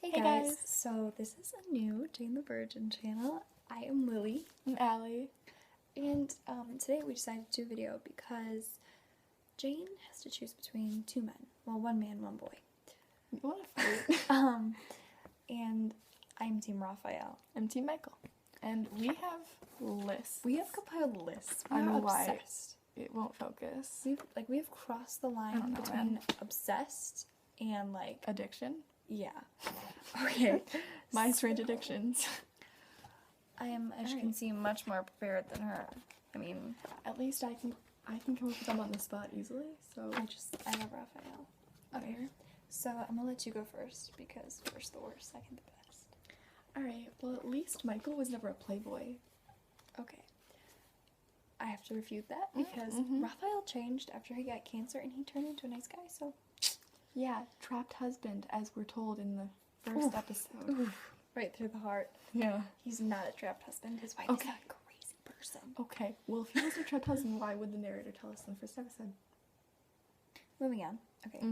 Hey guys! So this is a new Jane the Virgin channel. I am Lily. I'm Allie. And today we decided to do a video because Jane has to choose between two men. Well, one man, one boy. What a fight. And I'm Team Raphael. I'm Team Michael. And we have lists. We have compiled lists. I We're know why. obsessed. It won't focus. We have crossed the I line don't know, between man. obsessed and like Addiction. yeah. Okay. My strange addictions. I am, as you can see, much more prepared than her. I mean, At least I can come up with them on the spot easily. So I love Raphael. Okay. So I'm gonna let you go first because first the worst, second the best. Alright, well at least Michael was never a playboy. Okay. I have to refute that because Raphael changed after he got cancer and he turned into a nice guy, so Yeah, trapped husband, as we're told in the first episode. right through the heart. Yeah. He's not a trapped husband. His wife Okay. is a crazy person. Okay, well if he was a trapped husband, why would the narrator tell us in the first episode? Moving on. Okay.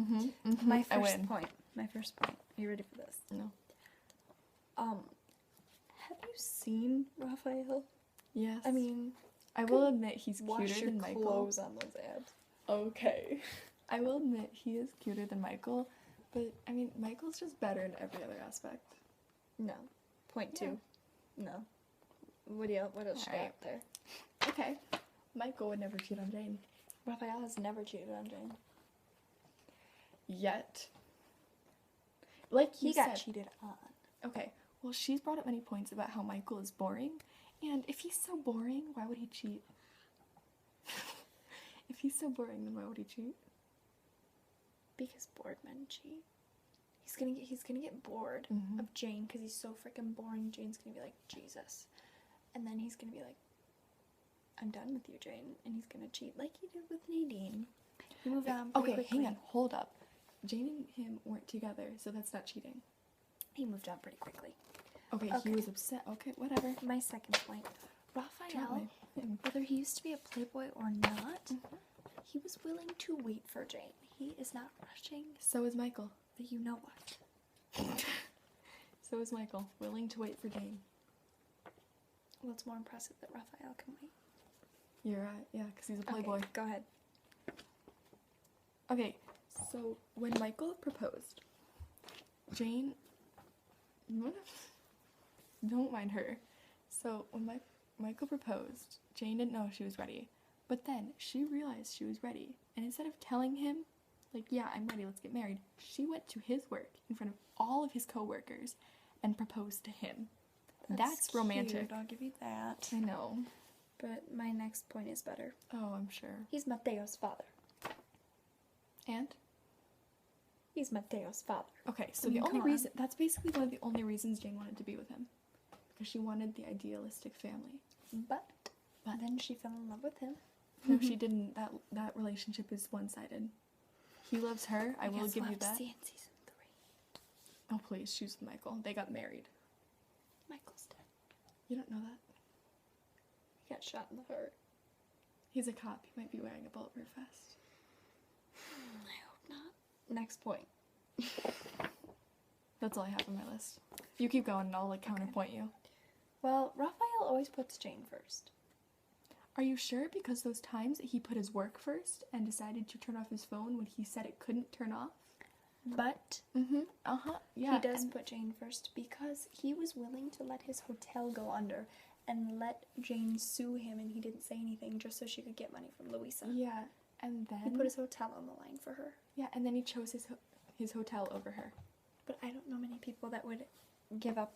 My My first point. Are you ready for this? No. Have you seen Raphael? Yes. I mean, I will admit he's wash cuter your than Michael. clothes on those abs. Okay. I will admit he is cuter than Michael, but I mean Michael's just better in every other aspect. No. Point two. No. What else you got Alright. there? Okay. Michael would never cheat on Jane. Raphael has never cheated on Jane. Yet. Like He you got said. cheated on. Okay. Well, she's brought up many points about how Michael is boring, and if he's so boring, why would he cheat? If he's so boring, then why would he cheat? Because bored men cheat. He's gonna get bored of Jane because he's so freaking boring. Jane's gonna be like, Jesus. And then he's gonna be like, I'm done with you, Jane. And he's gonna cheat like he did with Nadine. He moved on pretty quickly. Hang on, hold up. Jane and him weren't together, so that's not cheating. He moved on pretty quickly. Okay, Okay. he was upset. Okay, whatever. My second point. Raphael, Gently. whether he used to be a playboy or not, he was willing to wait for Jane. He is not rushing, So is Michael. but you know what? So is Michael, willing to wait for Jane. Well, it's more impressive that Raphael can wait. You're right, yeah, because he's a playboy. Okay, go ahead. Okay, so when Michael proposed, Jane. Don't mind her. So when Michael proposed, Jane didn't know she was ready. But then she realized she was ready. And instead of telling him, like, yeah, I'm ready, let's get married, she went to his work in front of all of his coworkers and proposed to him. That's romantic. Cute, I'll give you that. I know. But my next point is better. Oh, I'm sure. He's Mateo's father. And? He's Mateo's father. Okay, so I mean, the only come on. reason, that's basically one of the only reasons Jane wanted to be with him. Because she wanted the idealistic family. But then she fell in love with him. No, she didn't. That relationship is one-sided. He loves her. I will guess give we'll you have to that. see in season 3. Oh, please, she's with Michael. They got married. Michael's dead. You don't know that? He got shot in the heart. He's a cop. He might be wearing a bulletproof vest. I hope not. Next point. That's all I have on my list. You keep going and I'll, like, counterpoint you. Well, Raphael always puts Jane first. Are you sure? Because those times that he put his work first and decided to turn off his phone when he said it couldn't turn off? But Yeah. he does put Jane first because he was willing to let his hotel go under and let Jane sue him, and he didn't say anything just so she could get money from Louisa. Yeah, and then... He put his hotel on the line for her. Yeah, and then he chose his hotel over her. But I don't know many people that would give up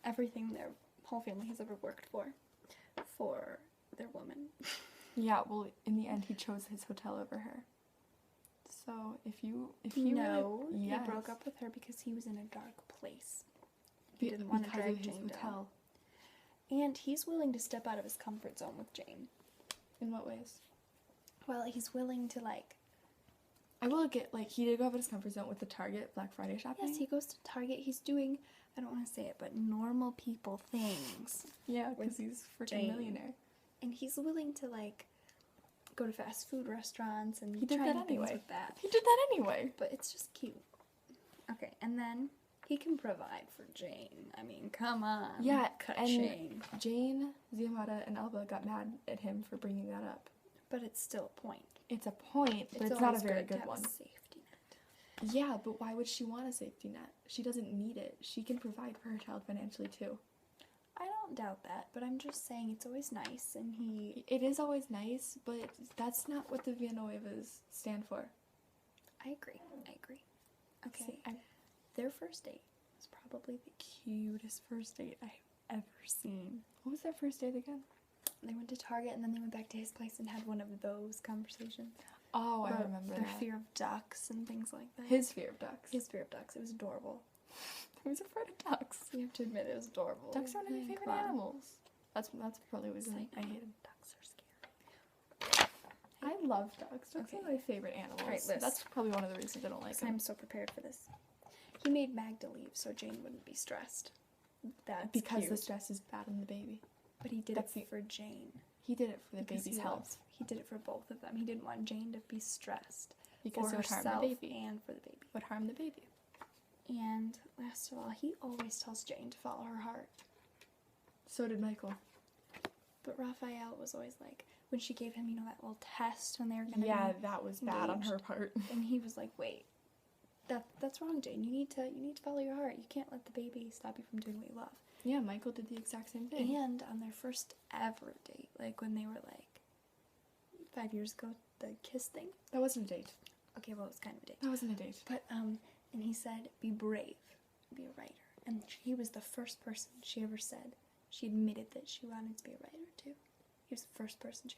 everything their whole family has ever worked for their woman. Yeah, well, in the end, he chose his hotel over her. So, if he No, really, yes. he broke up with her because he was in a dark place. He didn't want to because drag of his Jane down. hotel. And he's willing to step out of his comfort zone with Jane. In what ways? Well, he's willing to, like... I will get, like, he did go out of his comfort zone with the Target Black Friday shopping. Yes, he goes to Target. He's doing, I don't want to say it, but normal people things. Yeah, with because he's freaking Jane. millionaire. And he's willing to, like, go to fast food restaurants and He did try that new things anyway. with that. He did that anyway. But it's just cute. Okay, and then He can provide for Jane. I mean, come on. Yeah, cut and Shane. Jane, Giamatti, and Elba got mad at him for bringing that up. But it's still a point. It's a point, but it's not a always very to good have one. A safety net. Yeah, but why would she want a safety net? She doesn't need it. She can provide for her child financially too. I don't doubt that, but I'm just saying it's always nice, and he. It is always nice, but that's not what the Villanuevas stand for. I agree. Okay. See, Their first date was probably the cutest first date I've ever seen. what was their first date again? They went to Target and then they went back to his place and had one of those conversations. Oh, I about remember their that. fear of ducks and things like that. His fear of ducks. His fear of ducks. It was adorable. He was afraid of ducks. You have to admit it was adorable. Ducks are one of my I mean, favorite come on. animals. That's probably what It's I like, hate him. ducks are scary. I love ducks. Ducks Okay. are my favorite animals. Alright, Liz. That's probably one of the reasons I don't like I'm them. so prepared for this. He made Magda leave so Jane wouldn't be stressed. That's Because cute. the stress is bad on the baby. But he did that's it for Jane. He did it for the Because baby's he health. loves- He did it for both of them. He didn't want Jane to be stressed Because for it would harm herself the baby. and for the baby. Would harm the baby. And last of all, he always tells Jane to follow her heart. So did Michael. But Raphael was always like, when she gave him, that little test when they were gonna Yeah, be that was bad on engaged. her part. And he was like, wait, that's wrong, Jane. You need to follow your heart. You can't let the baby stop you from doing what you love. Yeah, Michael did the exact same thing. And on their first ever date, like when they were like 5 years ago, the kiss thing. That wasn't a date. Okay, well, it was kind of a date. That wasn't a date. But and he said, be brave, be a writer. And he was the first person she ever said. She admitted that she wanted to be a writer too. He was the first person she